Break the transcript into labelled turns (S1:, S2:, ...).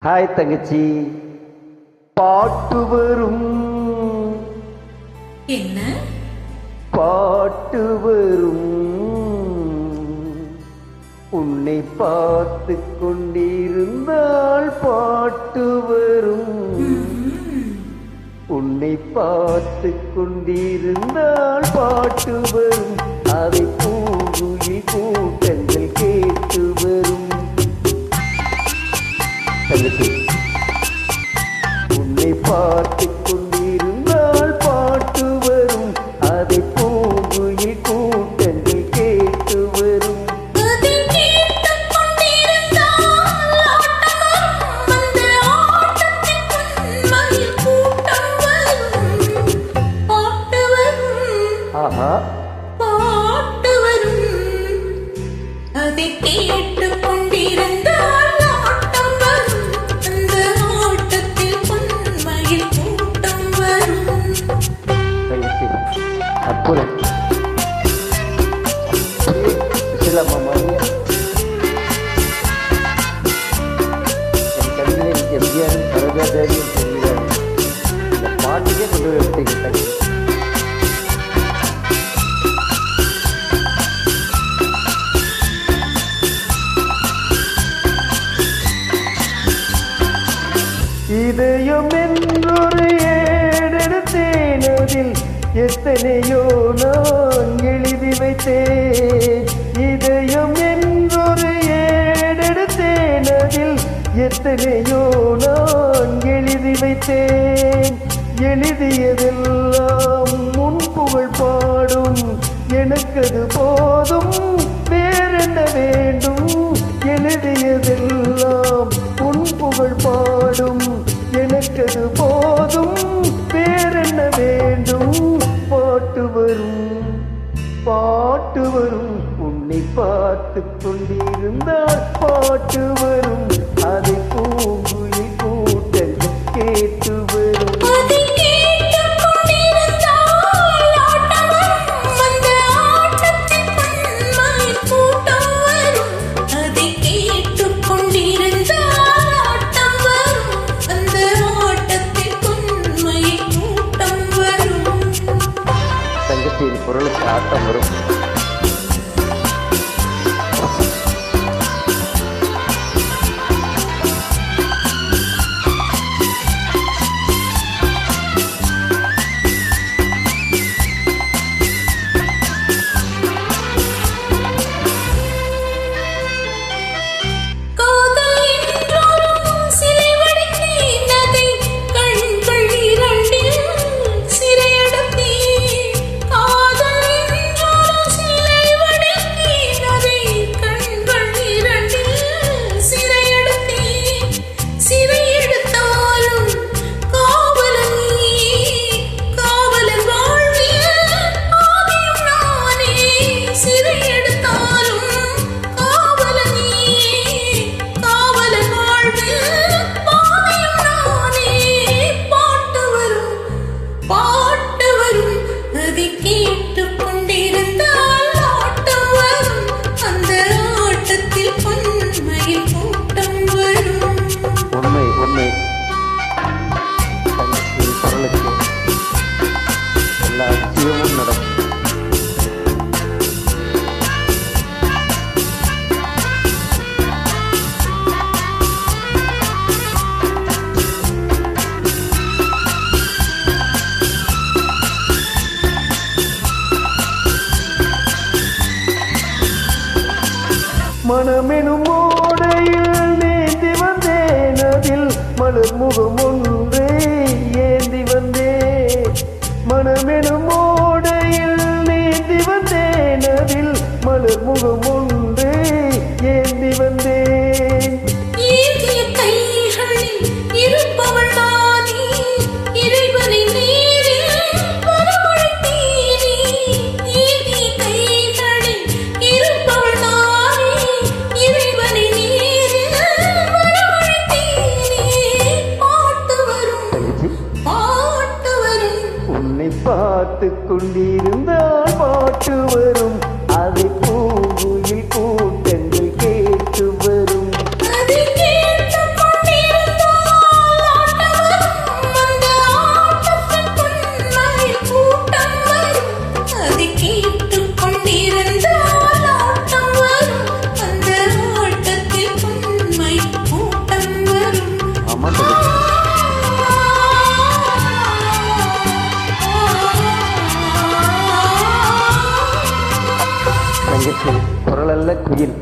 S1: Hi தங்கச்சி, பாட்டு வரும்.
S2: என்ன
S1: பாட்டு வரும்? உன்னை பார்த்து கொண்டிருந்தால் பாட்டு வரும். உன்னை பார்த்து கொண்டிருந்தால் பாட்டு வரும். அதை பூங்குயில் கூட்டங்கள் கேட்டு வரும். தங்கச்சி, உன்னை பார்த்து கொண்டிருந்தால் பாட்டு வரும். அதை பூங்குயில் கூட்டங்கள் கேட்டு வரும். ஆஹா,
S2: பாட்டு வரும். அதை கேட்டு கொண்டிருந்தால் ஆட்டம் வரும். அந்த ஆட்டத்தில் பொன்மயில் கூட்டம் வரும்.
S1: தங்கச்சி, அப்புறம் சிலம்மா என் கண்களில் எம்ஜிஆர் சரோஜாதேவியும் சொல்கிறார். இந்த பாட்டுக்கே கொண்டு வைத்தீங்க தங்கச்சி. இதயம் என்றொரு ஏடெடுத்தேன், அதில் எத்தனையோ நான் எழுதி வைத்தேன். இதயம் என்றொரு ஏடெடுத்தேன், அதில் எத்தனையோ நான் எழுதி வைத்தேன். எழுதியதெல்லாம் உன் புகழ் பாடும். எனக்கது போதும், வேறென்ன வேண்டும்? எழுதியதெல்லாம் உன் புகழ் பாடும். எனக்கது போதும், வேறென்ன வேண்டும்? பாட்டு வரும், பாட்டு வரும். உன்னை பார்த்து கொண்டிருந்தால் பாட்டு வரும். அதை பூங்குயில் கூட்டங்கள் கேட்டு வரும். தங்கத்தின் குரலுக்கு ஆட்டம் வரும். மனமெனும் ஓடையில் நீந்தி வந்தேன், அதில் மலர் முகம் ஒன்றே ஏந்தி வந்தேன். மனமெனும் ஓடையில் நீந்தி வந்தேன், அதில் மலர் முகம் ஒன்றே ஏந்தி வந்தேன். பார்த்து கொண்டிருந்தால் பாட்டு வரும். அதை பூங்குயில் கூட்டங்கள் கேட்டு வரும்.
S2: அதை கேட்டு கொண்டிருந்தால்
S1: அம்மா தங்கச்சி தங்கச்சி குரல் அல்ல குயில்